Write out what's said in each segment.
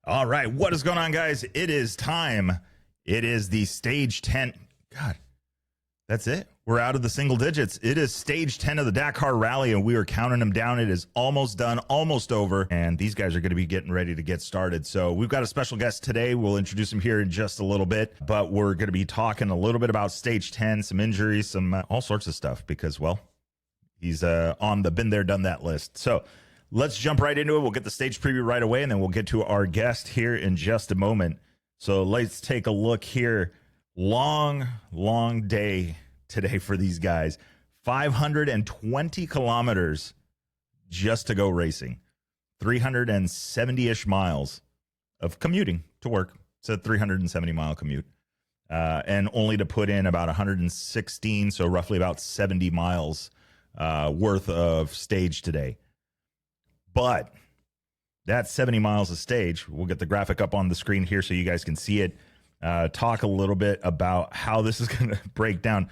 All right, what is going on, guys? It is time. It is the stage 10. God, that's it. We're out of the single digits. It is stage 10 of the Dakar Rally, and we are counting them down. It is almost done, almost over, and these guys are going to be getting ready to get started. So we've got a special guest today. We'll introduce him here in just a little bit, but we're going to be talking a little bit about stage 10, some injuries, some all sorts of stuff because, well, he's on the been there, done that list. So let's jump right into it. We'll get the stage preview right away, and then we'll get to our guest here in just a moment. So let's take a look here. Long day today for these guys. 520 kilometers just to go racing. 370-ish miles of commuting to work. It's a 370-mile commute. And only to put in about 116, so roughly about 70 miles worth of stage today. But that 70 miles of stage, we'll get the graphic up on the screen here so you guys can see it. Talk a little bit about how this is going to break down.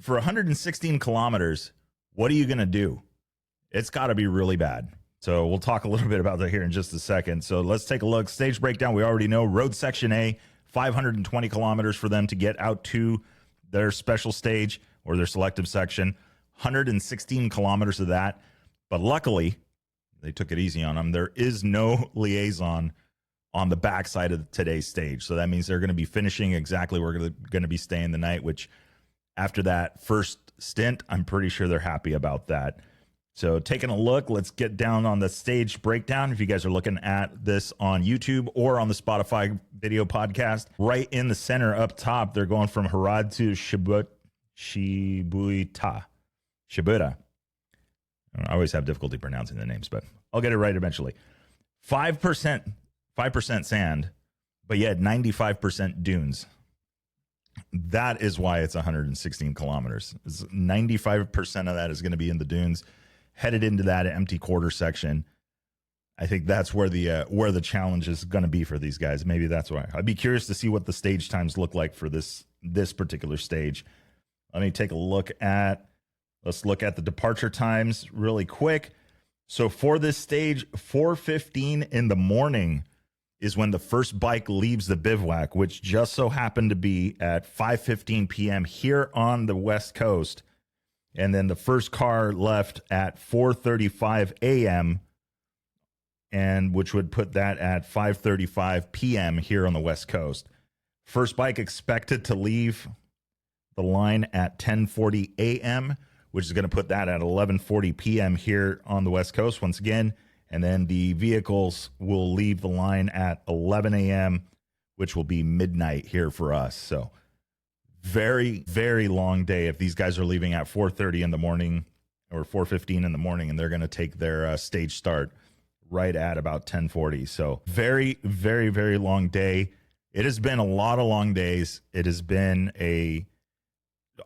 For 116 kilometers, what are you going to do? It's got to be really bad. So we'll talk a little bit about that here in just a second. So let's take a look. Stage breakdown, we already know. Road section A, 520 kilometers for them to get out to their special stage or their selective section. 116 kilometers of that. But luckily, they took it easy on them. There is no liaison on the backside of today's stage. So that means they're going to be finishing exactly where we're going to be staying the night, which after that first stint, I'm pretty sure they're happy about that. So taking a look, let's get down on the stage breakdown. If you guys are looking at this on YouTube or on the Spotify video podcast, right in the center up top, they're going from Harad to Shibuya. I always have difficulty pronouncing the names, but I'll get it right eventually. 5% sand, but yet 95% dunes. That is why it's 116 kilometers. 95% of that is going to be in the dunes, headed into that empty quarter section. I think that's where the challenge is going to be for these guys. Maybe that's why. I'd be curious to see what the stage times look like for this particular stage. Let me take a look at. Let's look at the departure times really quick. So for this stage, 4:15 in the morning is when the first bike leaves the bivouac, which just so happened to be at 5:15 p.m. here on the West Coast. And then the first car left at 4:35 a.m., and which would put that at 5:35 p.m. here on the West Coast. First bike expected to leave the line at 10:40 a.m., which is going to put that at 11:40 p.m. here on the West Coast once again. And then the vehicles will leave the line at 11 a.m., which will be midnight here for us. So very, very long day if these guys are leaving at 4:30 in the morning or 4:15 in the morning, and they're going to take their stage start right at about 10:40. So very, very, very long day. It has been a lot of long days. It has been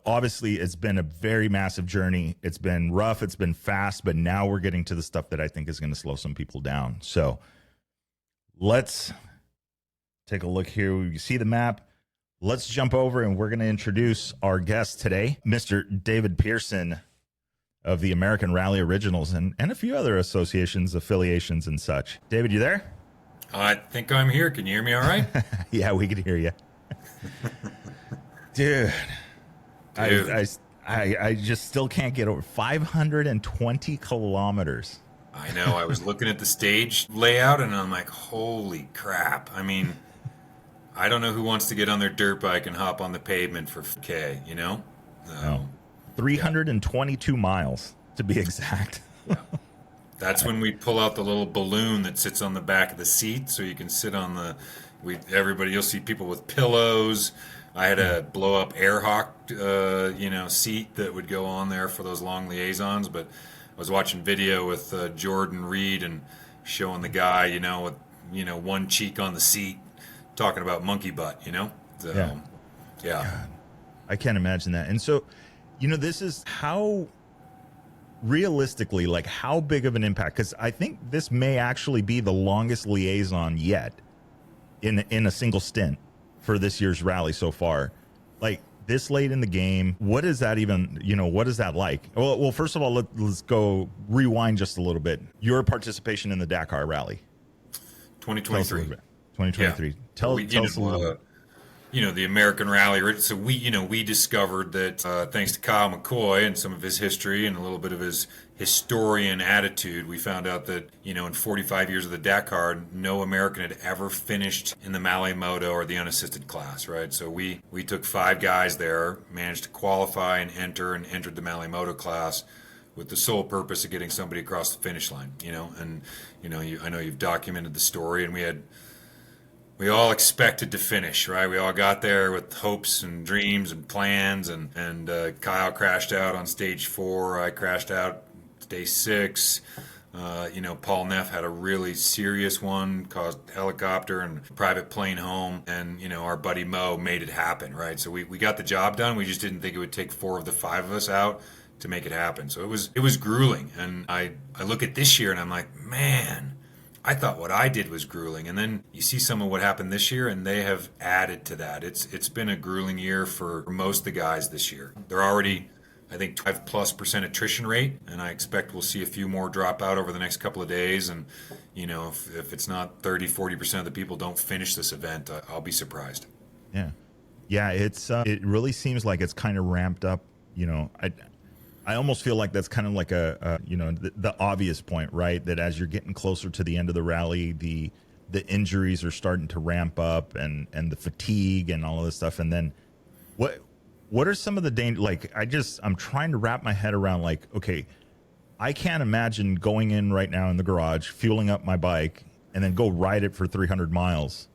obviously, it's been a very massive journey. It's been rough. It's been fast. But now we're getting to the stuff that I think is going to slow some people down. So let's take a look here. You see the map. Let's jump over, and we're going to introduce our guest today, Mr. David Pearson of the American Rally Originals and a few other associations, affiliations, and such. David, you there? I think I'm here. Can you hear me all right? Yeah, we can hear you. Dude. I just still can't get over 520 kilometers. I know. I was looking at the stage layout and I'm like, holy crap. I mean, I don't know who wants to get on their dirt bike and hop on the pavement for K, you know? No. 322 miles to be exact. Yeah. That's when we pull out the little balloon that sits on the back of the seat so you can sit on you'll see people with pillows. I had a blow-up Airhawk, seat that would go on there for those long liaisons. But I was watching video with Jordan Reed and showing the guy, with one cheek on the seat, talking about monkey butt, So, yeah. God, I can't imagine that. And so, this is how realistically, like how big of an impact? Because I think this may actually be the longest liaison yet in a single stint for this year's rally so far. Like this late in the game, what is that even, what is that like? Well, first of all, let's go rewind just a little bit. Your participation in the Dakar Rally. Tell us a 2023. little bit. Yeah. 2023. Tell We, us a little bit. the American Rally. So we discovered that thanks to Kyle McCoy and some of his history and a little bit of his historian attitude, we found out that, in 45 years of the Dakar, no American had ever finished in the Malay Moto or the unassisted class, right? So we took 5 guys there, managed to qualify and entered the Malay Moto class with the sole purpose of getting somebody across the finish line, and, I know you've documented the story, and we all expected to finish, right? We all got there with hopes and dreams and plans, and Kyle crashed out on stage 4. I crashed out day 6. Paul Neff had a really serious one, caused helicopter and private plane home, and our buddy Mo made it happen, right? So we got the job done. We just didn't think it would take 4 of the 5 of us out to make it happen. So it was grueling, and I look at this year and I'm like, man, I thought what I did was grueling, and then you see some of what happened this year, and they have added to that. It's been a grueling year for most of the guys this year. They're already, I think, 5+% attrition rate, and I expect we'll see a few more drop out over the next couple of days. And if it's not 30-40% of the people don't finish this event, I'll be surprised. Yeah. It's it really seems like it's kind of ramped up. I almost feel like that's kind of like the obvious point, right? That as you're getting closer to the end of the rally, the injuries are starting to ramp up, and the fatigue and all of this stuff. And then what are some of the danger? Like, I'm trying to wrap my head around, like, okay, I can't imagine going in right now in the garage, fueling up my bike, and then go ride it for 300 miles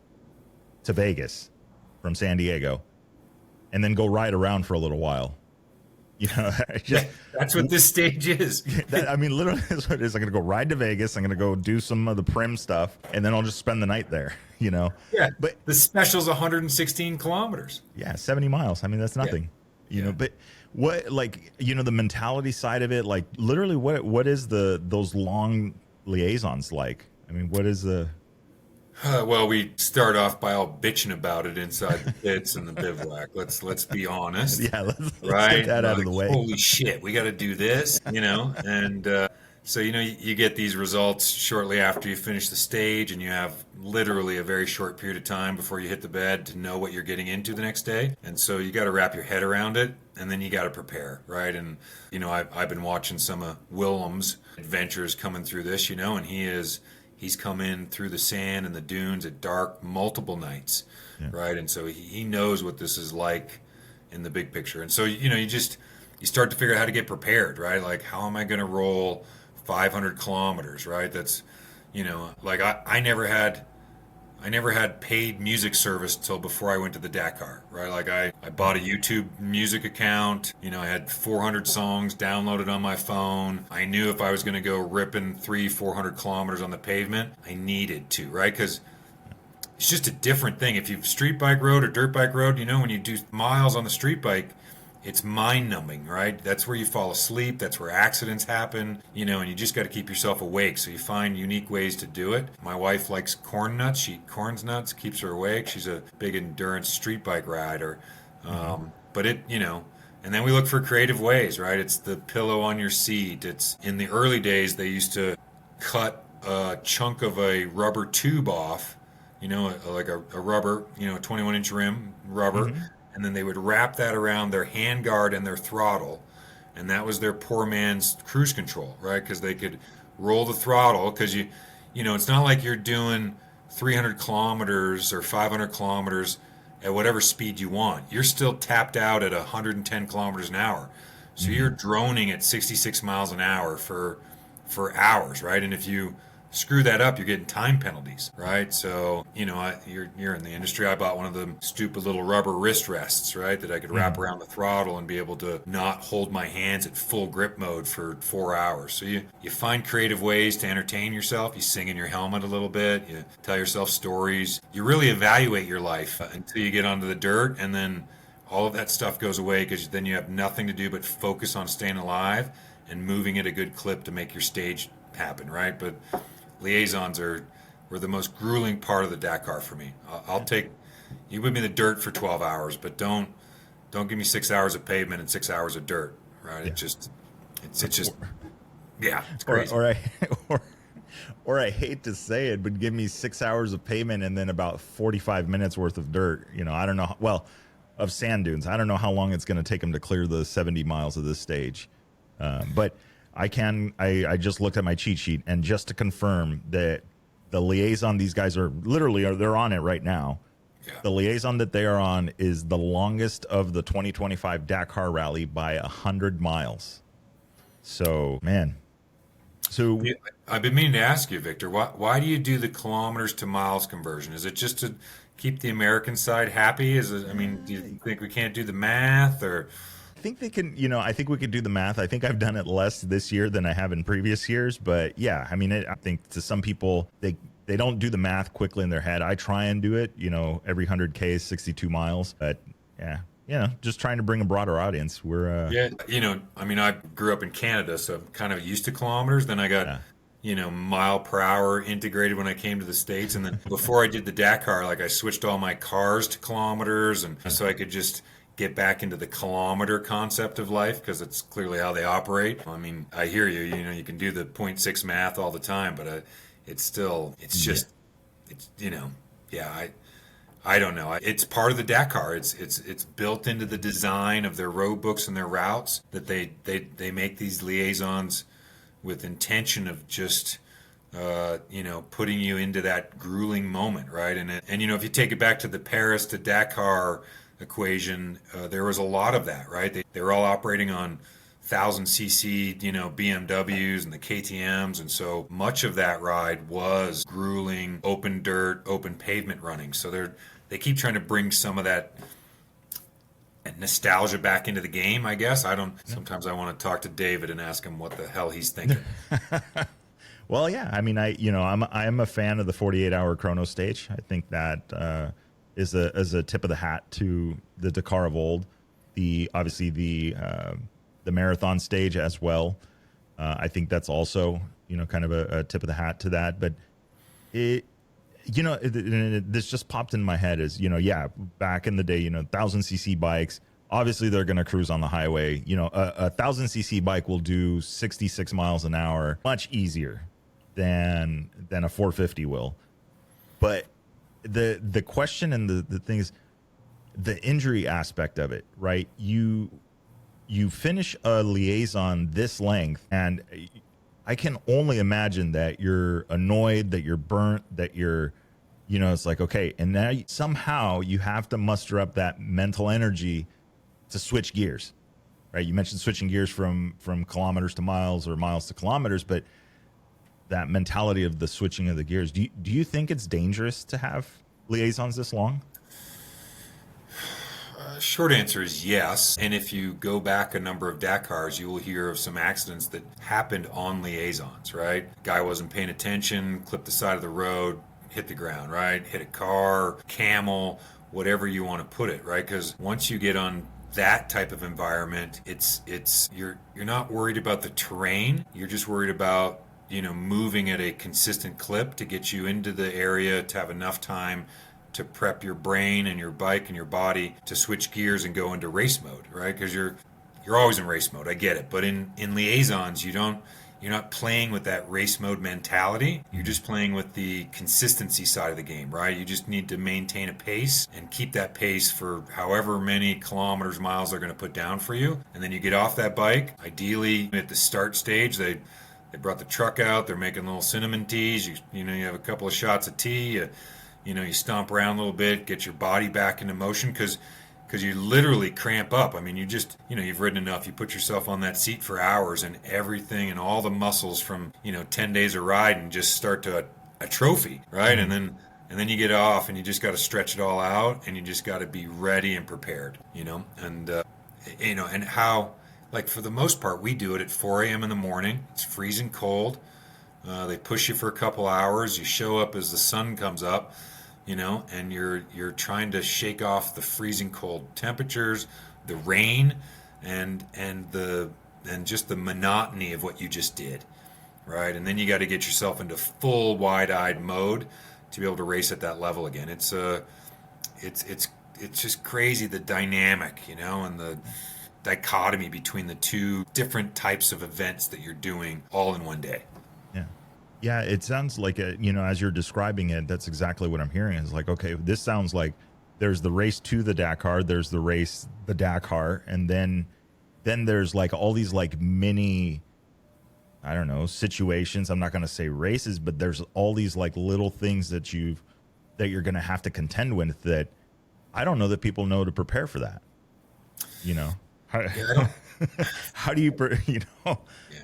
to Vegas from San Diego, and then go ride around for a little while. That's what this stage is. Literally, that's what it is. I'm going to go ride to Vegas. I'm going to go do some of the prim stuff, and then I'll just spend the night there. Yeah, but the special's 116 kilometers. Yeah, 70 miles. That's nothing. But what, the mentality side of it, like, literally, what is those long liaisons like? What is the? Well, we start off by all bitching about it inside the pits and the bivouac. Let's be honest. Yeah, let's right? get that out of the way. Holy shit, we got to do this, and so you get these results shortly after you finish the stage, and you have literally a very short period of time before you hit the bed to know what you're getting into the next day, and so you got to wrap your head around it, and then you got to prepare, right? And I've been watching some of Willem's adventures coming through this, and he's come in through the sand and the dunes at dark multiple nights, right? And so he knows what this is like in the big picture. And so, you start to figure out how to get prepared, right? Like, how am I going to roll 500 kilometers, right? That's, I never had paid music service till before I went to the Dakar, right? Like, I bought a YouTube music account. I had 400 songs downloaded on my phone. I knew if I was going to go ripping 300-400 kilometers on the pavement, I needed to, right? Because it's just a different thing. If you've street bike road or dirt bike road, when you do miles on the street bike, it's mind numbing, right? That's where you fall asleep. That's where accidents happen, and you just got to keep yourself awake. So you find unique ways to do it. My wife likes corn nuts. She eats corn nuts, keeps her awake. She's a big endurance street bike rider. But and then we look for creative ways, right? It's the pillow on your seat. It's in the early days, they used to cut a chunk of a rubber tube off, like a rubber, 21-inch rim rubber. Mm-hmm. And then they would wrap that around their handguard and their throttle. And that was their poor man's cruise control, right? Because they could roll the throttle. Because, it's not like you're doing 300 kilometers or 500 kilometers at whatever speed you want. You're still tapped out at 110 kilometers an hour. So you're droning at 66 miles an hour for hours, right? And if you screw that up, you're getting time penalties, right? So, you're in the industry. I bought one of them stupid little rubber wrist rests, right, that I could wrap around the throttle and be able to not hold my hands at full grip mode for 4 hours. So you find creative ways to entertain yourself. You sing in your helmet a little bit. You tell yourself stories. You really evaluate your life until you get onto the dirt, and then all of that stuff goes away because then you have nothing to do but focus on staying alive and moving at a good clip to make your stage happen, right? But liaisons were the most grueling part of the Dakar for me. I'll take you with me in the dirt for 12 hours, but don't give me 6 hours of pavement and 6 hours of dirt, right? Yeah. It's just it's crazy. Or or I hate to say it, but give me 6 hours of pavement and then about 45 minutes worth of dirt. I don't know. Well, of sand dunes. I don't know how long it's going to take them to clear the 70 miles of this stage. But I just looked at my cheat sheet, and just to confirm that the liaison these guys are they're on it right now. Yeah. The liaison that they are on is the longest of the 2025 Dakar Rally by 100 miles. So, man. So I've been meaning to ask you, Victor, why do you do the kilometers to miles conversion? Is it just to keep the American side happy? Do you think we can't do the math, or? I think they can, I think we could do the math. I think I've done it less this year than I have in previous years. But yeah, I think to some people, they don't do the math quickly in their head. I try and do it, every 100K is 62 miles. But yeah, just trying to bring a broader audience. Yeah, I grew up in Canada, so I'm kind of used to kilometers. Then I got, mile per hour integrated when I came to the States. And then before I did the Dakar, I switched all my cars to kilometers, and so I could just get back into the kilometer concept of life, because it's clearly how they operate. I hear you. You can do the 0.6 math all the time, but I don't know. It's part of the Dakar. It's built into the design of their road books and their routes, that they make these liaisons with intention of just putting you into that grueling moment, right? And if you take it back to the Paris to Dakar equation, there was a lot of that, right? They were all operating on 1000cc, BMWs and the KTMs, and so much of that ride was grueling, open dirt, open pavement running. So they keep trying to bring some of that nostalgia back into the game, I guess. Sometimes I want to talk to David and ask him what the hell he's thinking. Well, yeah. I'm a fan of the 48-hour chrono stage. I think that is a tip of the hat to the Dakar of old. Obviously the marathon stage as well. I think that's also kind of a tip of the hat to that. But this just popped in my head is back in the day, 1000cc bikes. Obviously, they're going to cruise on the highway. A 1000cc bike will do 66 miles an hour much easier than a 450 will. But the question and the thing is the injury aspect of it, right? You finish a liaison this length, and I can only imagine that you're annoyed, that you're burnt, that you're, it's like, okay, and now somehow you have to muster up that mental energy to switch gears, right? You mentioned switching gears from kilometers to miles or miles to kilometers, but that mentality of the switching of the gears. Do you think it's dangerous to have liaisons this long? Short answer is yes. And if you go back a number of Dakars, you will hear of some accidents that happened on liaisons, right? Guy wasn't paying attention, clipped the side of the road, hit the ground, right? Hit a car, camel, whatever you want to put it, right? Because once you get on that type of environment, you're not worried about the terrain. You're just worried about moving at a consistent clip to get you into the area, to have enough time to prep your brain and your bike and your body to switch gears and go into race mode, right? Because you're always in race mode. I get it, but in liaisons, you're not playing with that race mode mentality. You're just playing with the consistency side of the game, right? You just need to maintain a pace and keep that pace for however many kilometers, miles they're going to put down for you, and then you get off that bike. Ideally, at the start stage, they brought the truck out. They're making little cinnamon teas. You have a couple of shots of tea. You stomp around a little bit, get your body back into motion, because you literally cramp up. You've ridden enough. You put yourself on that seat for hours, and everything and all the muscles from 10 days of riding just start to atrophy, right? Mm-hmm. And then you get off, and you just got to stretch it all out, and you just got to be ready and prepared, and how, for the most part, we do it at 4 a.m. in the morning. It's freezing cold. They push you for a couple hours. You show up as the sun comes up, and you're trying to shake off the freezing cold temperatures, the rain, and just the monotony of what you just did, right? And then you got to get yourself into full wide-eyed mode to be able to race at that level again. It's just crazy, the dynamic, and the dichotomy between the two different types of events that you're doing all in one day. Yeah. Yeah, it sounds like as you're describing it, that's exactly what I'm hearing. Is like, okay, this sounds like there's the race to the Dakar, there's the Dakar, and then there's like all these like mini, I don't know, situations. I'm not going to say races, but there's all these like little things that you're going to have to contend with that I don't know that people know to prepare for that. You know, how, Yeah, I don't. how do you, Yeah,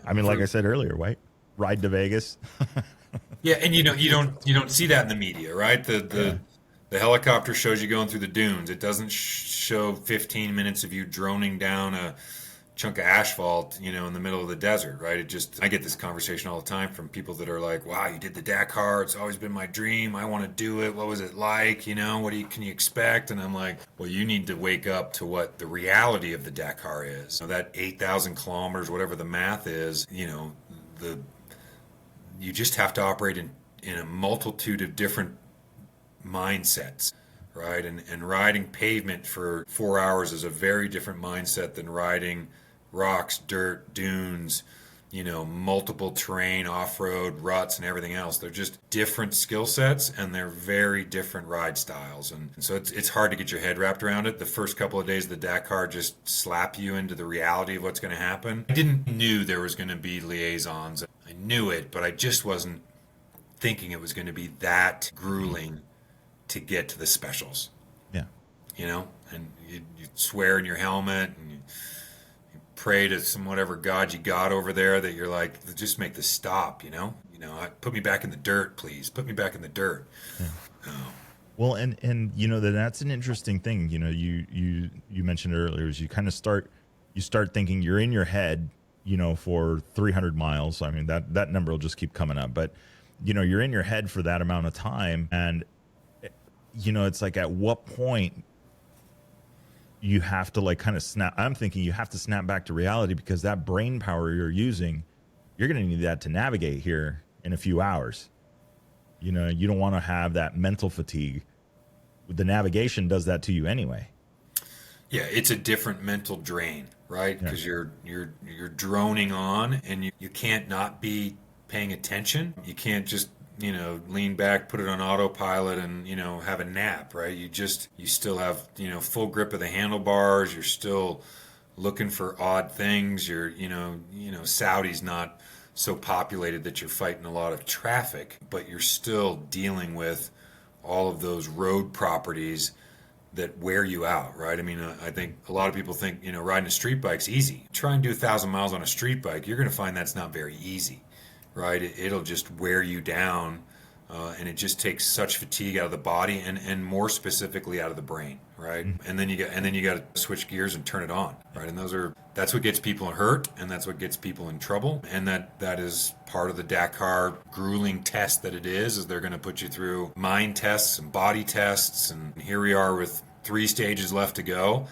I mean, like I said earlier, right? Ride to Vegas. yeah, and you don't see that in the media, right? The Yeah. the the helicopter shows you going through the dunes. It doesn't show 15 minutes of you droning down a chunk of asphalt, in the middle of the desert, right? I get this conversation all the time from people that are like, wow, you did the Dakar. It's always been my dream. I want to do it. What was it like? Can you expect? And I'm like, well, you need to wake up to what the reality of the Dakar is. That 8,000 kilometers, whatever the math is, the you just have to operate in a multitude of different mindsets, right? And riding pavement for 4 hours is a very different mindset than riding rocks, dirt, dunes, multiple terrain, off-road, ruts, and everything else. They're just different skill sets, and they're very different ride styles. And so it's hard to get your head wrapped around it. The first couple of days of the Dakar just slap you into the reality of what's going to happen. I didn't knew there was going to be liaisons. I knew it, but I just wasn't thinking it was going to be that grueling to get to the specials, Yeah. and you swear in your helmet and you pray to some whatever God you got over there that you're like, just make this stop, put me back in the dirt, please. Put me back in the dirt. Yeah. Oh, Well, and that's an interesting thing. You mentioned earlier is you start thinking you're in your head, for 300 miles. I mean that number will just keep coming up, but you're in your head for that amount of time, and it's like at what point you have to like kind of snap. I'm thinking you have to snap back to reality because that brain power you're using, you're going to need that to navigate here in a few hours. You don't want to have that mental fatigue. The navigation does that to you anyway. yeah, it's a different mental drain, right? Yeah. Because you're droning on, and you can't not be paying attention. You can't just lean back, put it on autopilot, and have a nap, right? You still have full grip of the handlebars. You're still looking for odd things. Saudi's not so populated that you're fighting a lot of traffic, but you're still dealing with all of those road properties that wear you out, right? I mean, I think a lot of people think riding a street bike's easy. Try and do 1,000 miles on a street bike, you're going to find that's not very easy, right? It'll just wear you down, and it just takes such fatigue out of the body, and more specifically out of the brain, right? And then you got to switch gears and turn it on, right? And that's what gets people hurt, and that's what gets people in trouble, and that is part of the Dakar grueling test that it is they're going to put you through mind tests and body tests, and here we are with 3 stages left to go.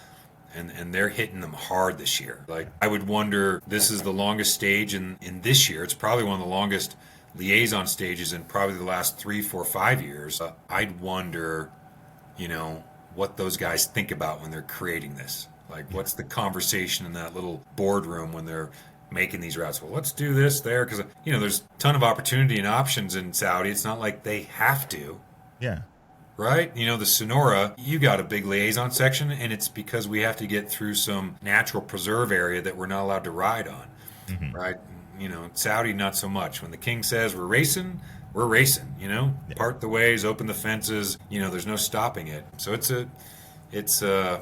And they're hitting them hard this year. Like, I would wonder, this is the longest stage in this year. It's probably one of the longest liaison stages in probably the last 3, 4, 5 years. I'd wonder, what those guys think about when they're creating this. Like, what's the conversation in that little boardroom when they're making these routes? Well, let's do this there, because there's a ton of opportunity and options in Saudi. It's not like they have to. Yeah. Right? The Sonora, you got a big liaison section, and it's because we have to get through some natural preserve area that we're not allowed to ride on, right? Saudi, not so much. When the king says we're racing, Yeah. Part the ways, open the fences, there's no stopping it. So it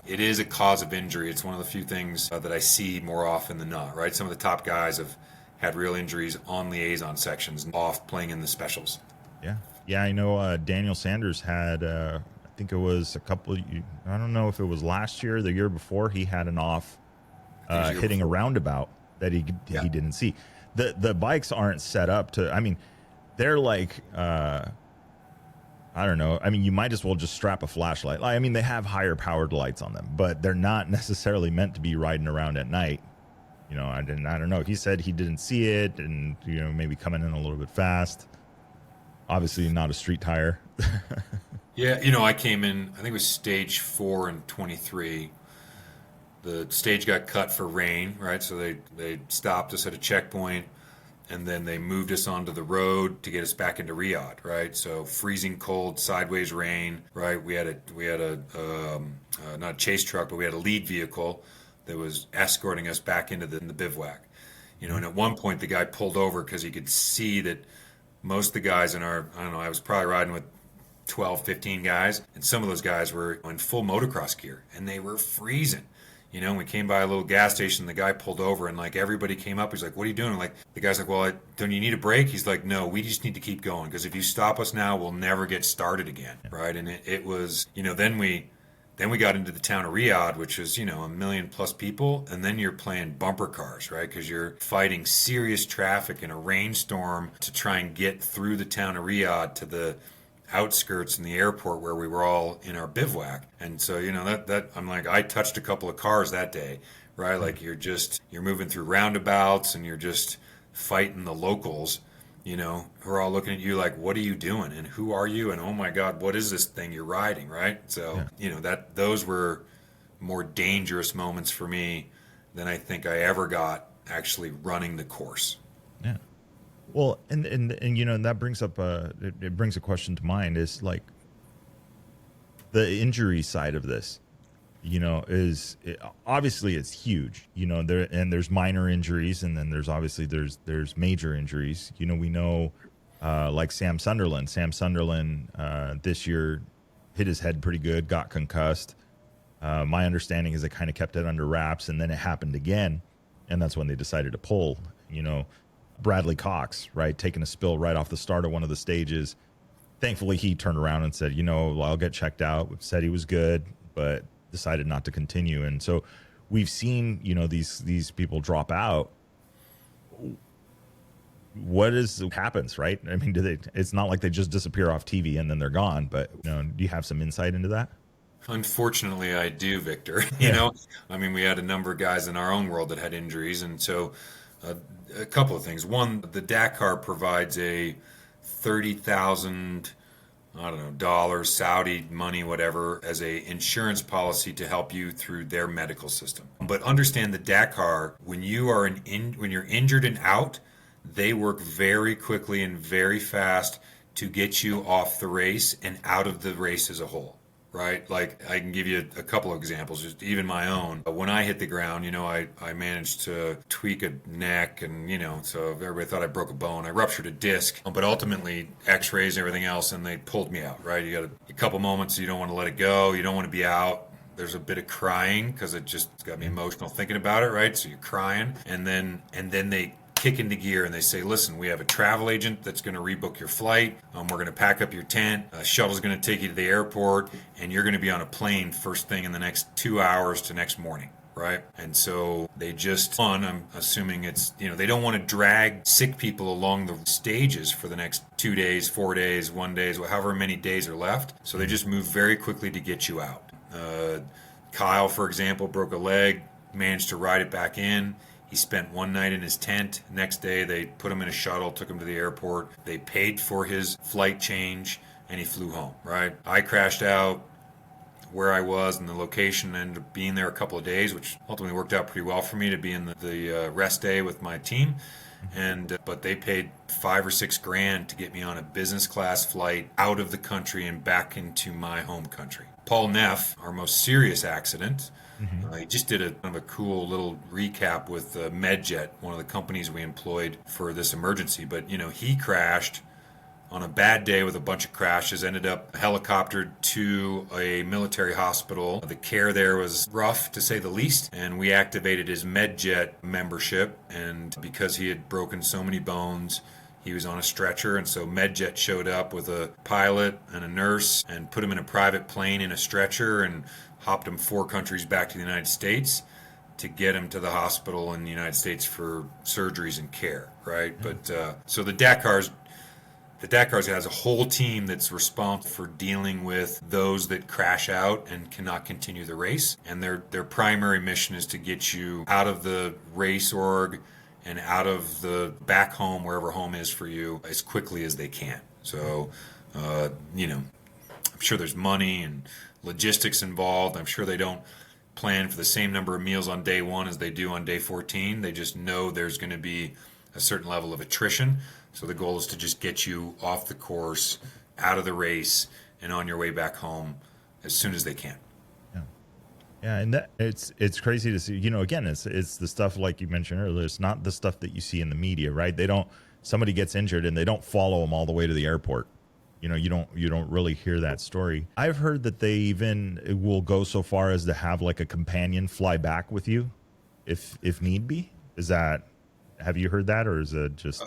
is a cause of injury. It's one of the few things that I see more often than not, right? Some of the top guys have had real injuries on liaison sections off playing in the specials. Yeah. Yeah, I know Daniel Sanders had, I think it was I don't know if it was last year or the year before, he had an off hitting a roundabout that he didn't see. The bikes aren't set up to, I mean, they're like, I don't know. I mean, you might as well just strap a flashlight. I mean, they have higher powered lights on them, but they're not necessarily meant to be riding around at night. I don't know. He said he didn't see it and, maybe coming in a little bit fast. Obviously not a street tire. Yeah, I came in, I think it was stage 4 and 23. The stage got cut for rain, right? So they stopped us at a checkpoint, and then they moved us onto the road to get us back into Riyadh, right? So freezing cold, sideways rain, right? We had a not a chase truck, but we had a lead vehicle that was escorting us back into the bivouac. And at one point the guy pulled over because he could see that most of the guys in our, I don't know, I was probably riding with 12, 15 guys, and some of those guys were in full motocross gear, and they were freezing. We came by a little gas station. The guy pulled over, and like everybody came up. He's like, "What are you doing?" Like the guy's like, "Well, don't you need a break?" He's like, "No, we just need to keep going because if you stop us now, we'll never get started again." Right? And it was, then we got into the town of Riyadh, which was, 1 million+ people, and then you're playing bumper cars, right? Because you're fighting serious traffic in a rainstorm to try and get through the town of Riyadh to the outskirts in the airport where we were all in our bivouac. And so, that I'm like, I touched a couple of cars that day, right? Like you're moving through roundabouts and you're just fighting the locals, who are all looking at you like, what are you doing? And who are you? And oh my God, what is this thing you're riding, right? So, those were more dangerous moments for me than I think I ever got actually running the course. Yeah. Well, and that brings up it brings a question to mind is like the injury side of this, obviously it's huge, there's minor injuries and then there's major injuries. We know like Sam Sunderland this year hit his head pretty good, got concussed. My understanding is they kind of kept it under wraps and then it happened again. And that's when they decided to pull, Bradley Cox, right, taking a spill right off the start of one of the stages. Thankfully, he turned around and said, I'll get checked out. Said he was good, but decided not to continue. And so we've seen, these people drop out. What happens, right? I mean, it's not like they just disappear off TV and then they're gone. But, do you have some insight into that? Unfortunately, I do, Victor. I mean, we had a number of guys in our own world that had injuries. And so a couple of things. One, the Dakar provides a 30,000, I don't know, dollars, Saudi money, whatever, as a insurance policy to help you through their medical system. But understand the Dakar, when you're injured and out, they work very quickly and very fast to get you off the race and out of the race as a whole. Right? Like I can give you a couple of examples, just even my own. When I hit the ground, I managed to tweak a neck and, so everybody thought I broke a bone. I ruptured a disc, but ultimately x-rays and everything else, and they pulled me out, right? You got a couple moments you don't want to let it go. You don't want to be out. There's a bit of crying because it just got me emotional thinking about it, right? So you're crying and then they kick into gear and they say, listen, we have a travel agent that's going to rebook your flight. We're going to pack up your tent. A shuttle's going to take you to the airport and you're going to be on a plane first thing in the next 2 hours to next morning. Right. And so I'm assuming it's, they don't want to drag sick people along the stages for the next 2 days, 4 days, 1 day, however many days are left. So they just move very quickly to get you out. Kyle, for example, broke a leg, managed to ride it back in. He spent one night in his tent. Next day, they put him in a shuttle, took him to the airport. They paid for his flight change, and he flew home, right? I crashed out where I was and the location, ended up being there a couple of days, which ultimately worked out pretty well for me to be in the rest day with my team. But they paid $5 or $6 grand to get me on a business class flight out of the country and back into my home country. Paul Neff, our most serious accident, he just did a kind of a cool little recap with MedJet, one of the companies we employed for this emergency. But, he crashed on a bad day with a bunch of crashes, ended up helicoptered to a military hospital. The care there was rough, to say the least, and we activated his MedJet membership. And because he had broken so many bones, he was on a stretcher, and so MedJet showed up with a pilot and a nurse and put him in a private plane in a stretcher and hopped him 4 countries back to the United States to get him to the hospital in the United States for surgeries and care, right? But so the Dakar has a whole team that's responsible for dealing with those that crash out and cannot continue the race. And their primary mission is to get you out of the race org and out of the back home, wherever home is for you, as quickly as they can. So, I'm sure there's money and logistics involved. I'm sure they don't plan for the same number of meals on day 1 as they do on day 14. They just know there's going to be a certain level of attrition. So the goal is to just get you off the course, out of the race, and on your way back home as soon as they can. Yeah. Yeah, and that it's crazy to see. Again, it's the stuff like you mentioned earlier. It's not the stuff that you see in the media, right? They don't. Somebody gets injured and they don't follow them all the way to the airport. You don't really hear that story. I've heard that they even will go so far as to have like a companion fly back with you, if need be. Have you heard that, or is it just?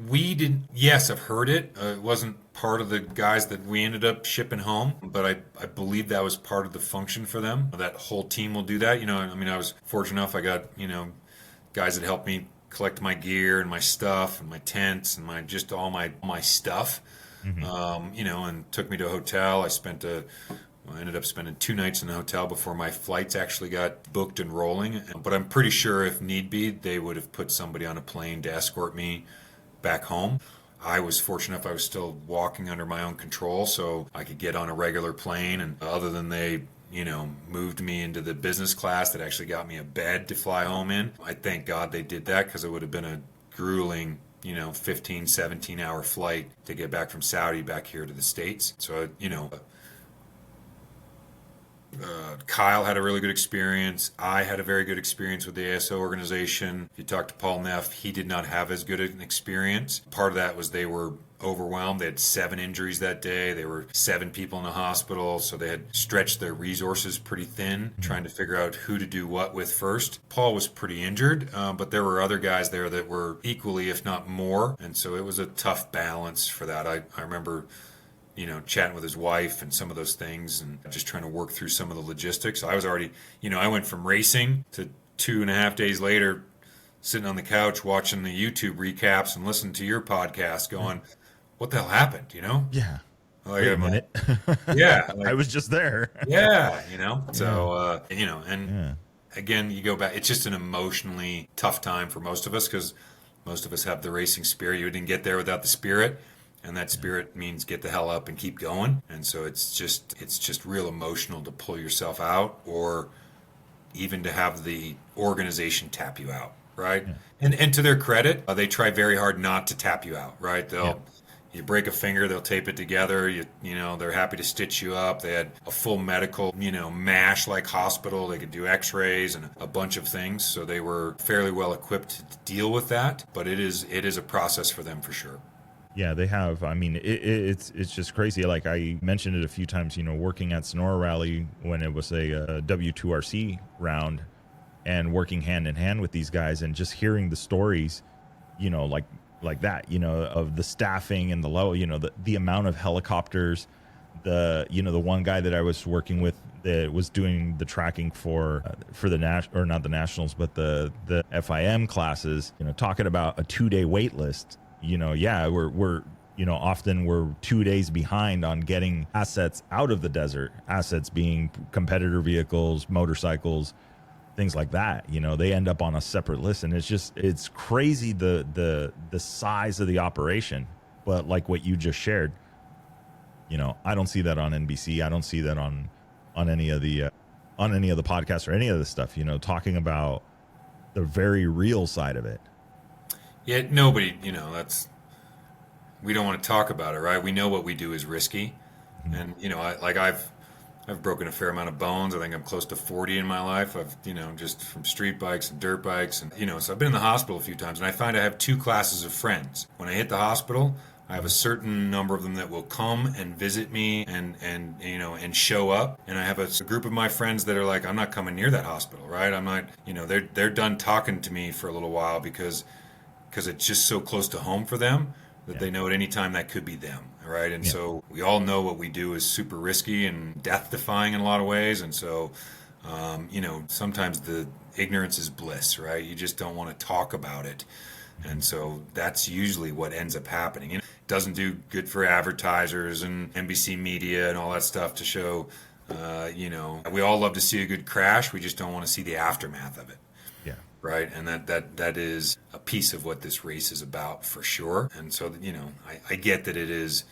We didn't. Yes, I've heard it. It wasn't part of the guys that we ended up shipping home, but I believe that was part of the function for them. That whole team will do that. I was fortunate enough. I got guys that helped me collect my gear and my stuff and my tents and all my stuff. Mm-hmm. And took me to a hotel. I ended up spending 2 nights in the hotel before my flights actually got booked and rolling. But I'm pretty sure if need be, they would have put somebody on a plane to escort me back home. I was fortunate enough I was still walking under my own control, so I could get on a regular plane. And other than they, moved me into the business class that actually got me a bed to fly home in, I thank God they did that, because it would have been a grueling 15, 17 hour flight to get back from Saudi back here to the States. So, Kyle had a really good experience. I had a very good experience with the ASO organization. If you talk to Paul Neff, he did not have as good an experience. Part of that was they were overwhelmed. They had 7 injuries that day. There were 7 people in the hospital, so they had stretched their resources pretty thin, trying to figure out who to do what with first. Paul was pretty injured, but there were other guys there that were equally, if not more, and so it was a tough balance for that. I remember chatting with his wife and some of those things and just trying to work through some of the logistics. I was already, I went from racing to 2.5 days later sitting on the couch watching the YouTube recaps and listening to your podcast going, what the hell happened, Yeah. Like, Wait a minute. Yeah. I was just there. Yeah, So, again, you go back, it's just an emotionally tough time for most of us, because most of us have the racing spirit. You didn't get there without the spirit. And that spirit means get the hell up and keep going. And so it's just real emotional to pull yourself out, or even to have the organization tap you out, right? Yeah. And to their credit, they try very hard not to tap you out, right? You break a finger, they'll tape it together. They're happy to stitch you up. They had a full medical, MASH like hospital. They could do X-rays and a bunch of things. So they were fairly well equipped to deal with that. But it is a process for them for sure. Yeah, they have. I mean, it's just crazy. Like I mentioned it a few times, working at Sonora Rally when it was a W2RC round, and working hand in hand with these guys, and just hearing the stories, like that, of the staffing and the low, the amount of helicopters, the one guy that I was working with that was doing the tracking for the not the nationals, but the FIM classes, talking about a 2-day wait list. We're often we're 2 days behind on getting assets out of the desert, assets being competitor vehicles, motorcycles, things like that. They end up on a separate list, and it's crazy the size of the operation. But like what you just shared, I don't see that on NBC. I don't see that on any of the podcasts or any of the stuff, talking about the very real side of it. Yeah, nobody, we don't want to talk about it, right? We know what we do is risky. Mm-hmm. And, I've broken a fair amount of bones. I think I'm close to 40 in my life. I've, just from street bikes and dirt bikes. And, so I've been in the hospital a few times, and I find I have 2 classes of friends. When I hit the hospital, I have a certain number of them that will come and visit me and show up. And I have a group of my friends that are like, I'm not coming near that hospital, right? I'm not, they're done talking to me for a little while because it's just so close to home for them that they know at any time that could be them, right? And so we all know what we do is super risky and death-defying in a lot of ways. And so, sometimes the ignorance is bliss, right? You just don't want to talk about it. And so that's usually what ends up happening. It doesn't do good for advertisers and NBC media and all that stuff to show, we all love to see a good crash. We just don't want to see the aftermath of it. Right, and that is a piece of what this race is about for sure. And so, I get that it is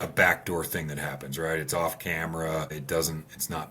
a backdoor thing that happens, right? It's off camera. It's not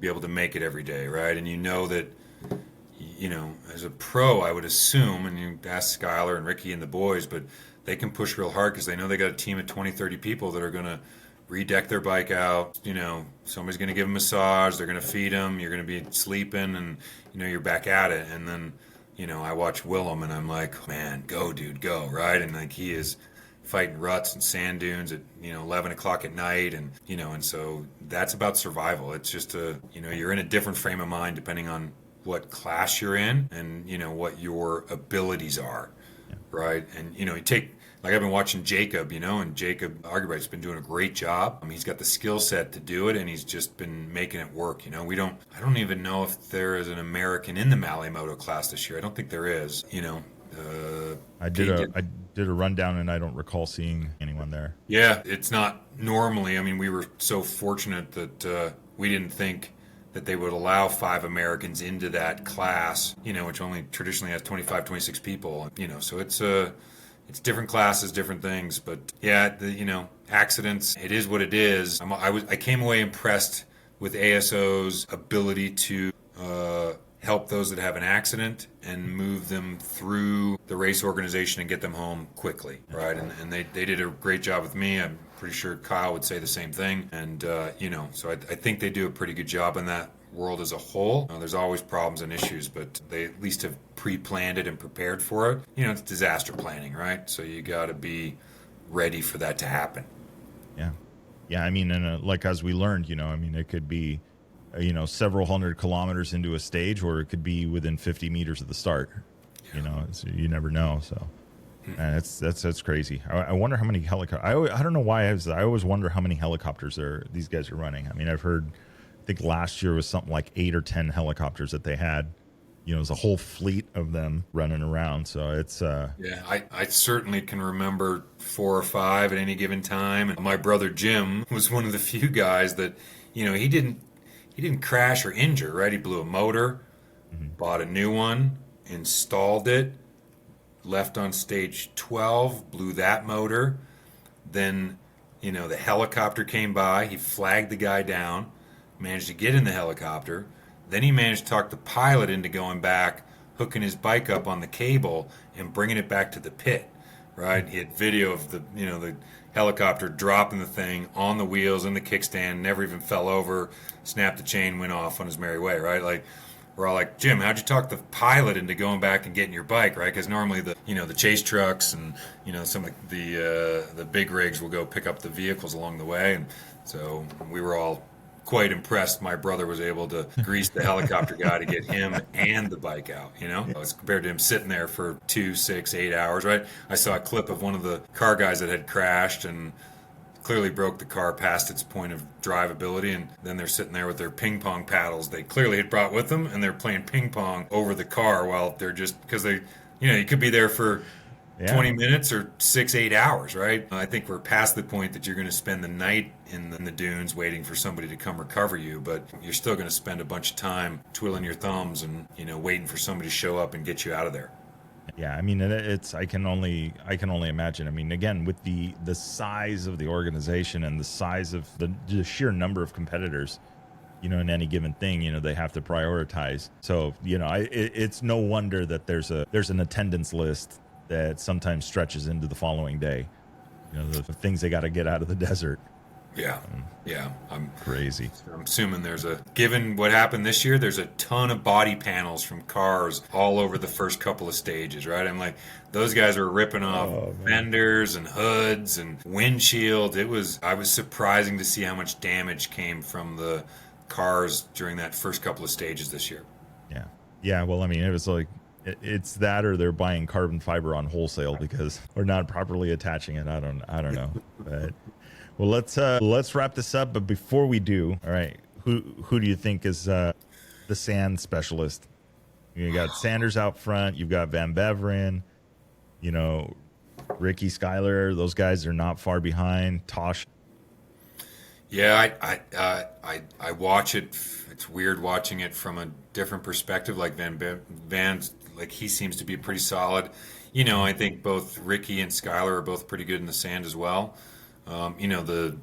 be able to make it every day, right? And you know that, as a pro, I would assume, and you ask Skylar and Ricky and the boys, but they can push real hard because they know they got a team of 20, 30 people that are going to redeck their bike out. Somebody's going to give them a massage, they're going to feed them, you're going to be sleeping, and, you're back at it. And then, I watch Willem and I'm like, man, go, dude, go, right? And like he is fighting ruts and sand dunes at 11 o'clock at night, and so that's about survival. It's just you're in a different frame of mind depending on what class you're in and what your abilities are, right? And you take, like, I've been watching Jacob, and Jacob Argybright's been doing a great job. He's got the skill set to do it, and he's just been making it work. I don't even know if there is an American in the Malle Moto class this year. I don't think there is. I did a rundown, and I don't recall seeing anyone there. Yeah, it's not normally. We were so fortunate that we didn't think that they would allow 5 Americans into that class, which only traditionally has 25, 26 people. So it's different classes, different things. But yeah, accidents, it is what it is. I came away impressed with ASO's ability to help those that have an accident and move them through the race organization and get them home quickly, right? And they did a great job with me. I'm pretty sure Kyle would say the same thing. And, so I think they do a pretty good job in that world as a whole. There's always problems and issues, but they at least have pre-planned it and prepared for it. It's disaster planning, right? So you got to be ready for that to happen. Yeah. Yeah, and like as we learned, it could be several hundred kilometers into a stage, or it could be within 50 meters of the start. So you never know. So that's crazy. I wonder how many helicopters. I don't know why I always wonder how many helicopters these guys are running. I've heard, I think last year was something like 8 or 10 helicopters that they had. It was a whole fleet of them running around. So it's I certainly can remember 4 or 5 at any given time. And my brother Jim was one of the few guys that he didn't crash or injure, right? He blew a motor, bought a new one, installed it, left on stage 12, blew that motor. Then, the helicopter came by. He flagged the guy down, managed to get in the helicopter. Then he managed to talk the pilot into going back, hooking his bike up on the cable and bringing it back to the pit, right? He had video of the helicopter dropping the thing on the wheels in the kickstand, never even fell over, snapped the chain, went off on his merry way, right? Like, we're all like, Jim, how'd you talk the pilot into going back and getting your bike, right? Because normally the chase trucks and some of the big rigs will go pick up the vehicles along the way, and so we were all quite impressed. My brother was able to grease the helicopter guy to get him and the bike out, as compared to him sitting there for 2, 6, 8 hours, right? I saw a clip of one of the car guys that had crashed and clearly broke the car past its point of drivability, and then they're sitting there with their ping pong paddles they clearly had brought with them, and they're playing ping pong over the car while they're just, because they, you could be there for 20 minutes or 6, 8 hours, right? I think we're past the point that you're going to spend the night in the dunes waiting for somebody to come recover you, but you're still going to spend a bunch of time twiddling your thumbs and, waiting for somebody to show up and get you out of there. Yeah, it's I can only imagine. Again, with the size of the organization and the size of the sheer number of competitors, in any given thing, they have to prioritize. So, it's no wonder that there's an attendance list that sometimes stretches into the following day. The things they got to get out of the desert. Yeah. I'm crazy. I'm assuming given what happened this year, there's a ton of body panels from cars all over the first couple of stages, right? I'm like, those guys were ripping off fenders and hoods and windshields. I was surprising to see how much damage came from the cars during that first couple of stages this year. Yeah. Well, it was like, it's that, or they're buying carbon fiber on wholesale because we're not properly attaching it. I don't know. But well, let's wrap this up. But before we do, all right, who do you think is the sand specialist? You got Sanders out front. You've got Van Beveren. Ricky, Skyler. Those guys are not far behind. Tosh. Yeah, I watch it. It's weird watching it from a different perspective. Like Van's, like, he seems to be pretty solid. I think both Ricky and Skyler are both pretty good in the sand as well. The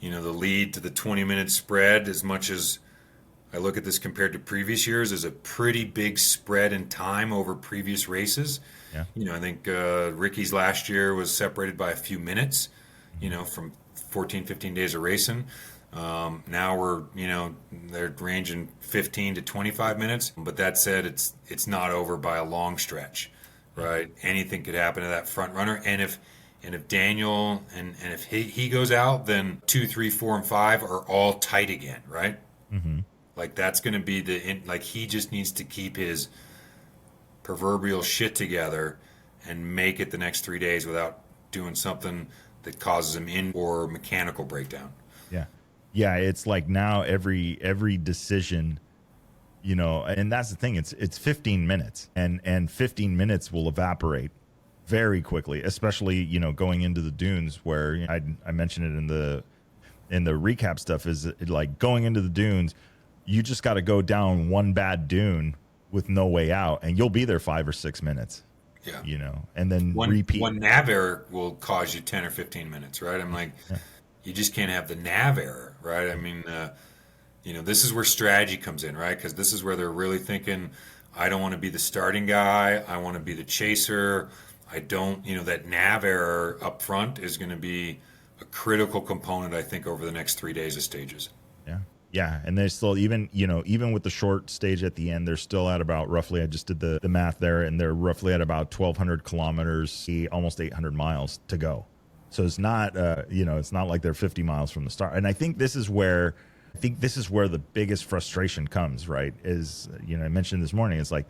lead to the 20-minute spread, as much as I look at this compared to previous years as a pretty big spread in time over previous races. Yeah. I think Ricky's last year was separated by a few minutes, from 14, 15 days of racing. Now we're, they're ranging 15 to 25 minutes. But that said, it's not over by a long stretch, right? Anything could happen to that front runner. And if Daniel and if he goes out, then 2, 3, 4, and 5 are all tight again, right? Mm-hmm. Like that's going to be he just needs to keep his proverbial shit together and make it the next 3 days without doing something that causes him in or mechanical breakdown. Yeah. Yeah. It's like now every decision, and that's the thing. It's 15 minutes and 15 minutes will evaporate very quickly, especially, going into the dunes where I mentioned it in the recap stuff is like going into the dunes. You just got to go down one bad dune with no way out, and you'll be there 5 or 6 minutes. Yeah. And then repeat. One nav error will cause you 10 or 15 minutes, right? I'm like, you just can't have the nav error, right? I mean, this is where strategy comes in, right? Because this is where they're really thinking, I don't want to be the starting guy. I want to be the chaser. I don't, that nav error up front is going to be a critical component, I think, over the next 3 days of stages. Yeah. Yeah, and they're still even with the short stage at the end, they're still at about roughly. I just did the math there, and they're roughly at about 1,200 kilometers, almost 800 miles to go. So it's not, it's not like they're 50 miles from the start. And I think this is where the biggest frustration comes. Right? Is I mentioned this morning. It's like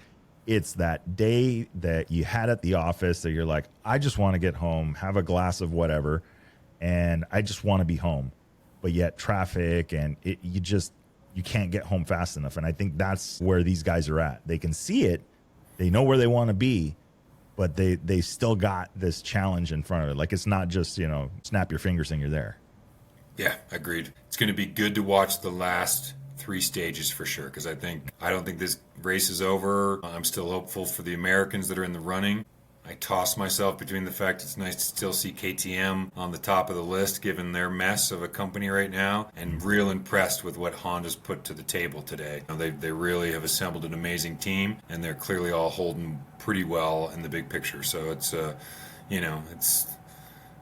it's that day that you had at the office that you're like, I just want to get home, have a glass of whatever, and I just want to be home. But yet traffic and you can't get home fast enough. And I think that's where these guys are at. They can see it. They know where they want to be, but they still got this challenge in front of it. Like it's not just, snap your fingers and you're there. Yeah, agreed. It's going to be good to watch the last 3 stages for sure. Because I don't think this race is over. I'm still hopeful for the Americans that are in the running. I toss myself between the fact it's nice to still see KTM on the top of the list given their mess of a company right now, and real impressed with what Honda's put to the table today. They really have assembled an amazing team, and they're clearly all holding pretty well in the big picture. So it's look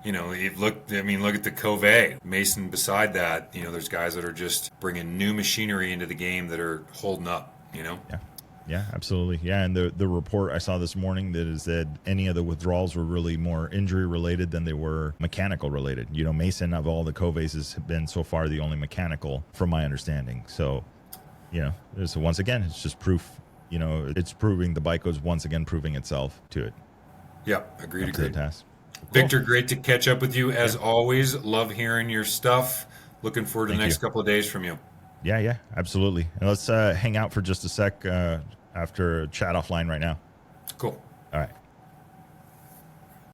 at the Cove. Mason beside that, there's guys that are just bringing new machinery into the game that are holding up, Yeah. Yeah, absolutely. Yeah, and the report I saw this morning that is that any of the withdrawals were really more injury related than they were mechanical related. Mason of all the Coves has been so far the only mechanical, from my understanding. So, so once again, it's just proof. It's proving the bike was once again proving itself to it. Yeah, agreed. To the task. Cool. Victor, great to catch up with you as always. Love hearing your stuff. Looking forward to the next couple of days from you. Yeah, absolutely. And let's hang out for just a sec after chat offline right now. Cool. All right.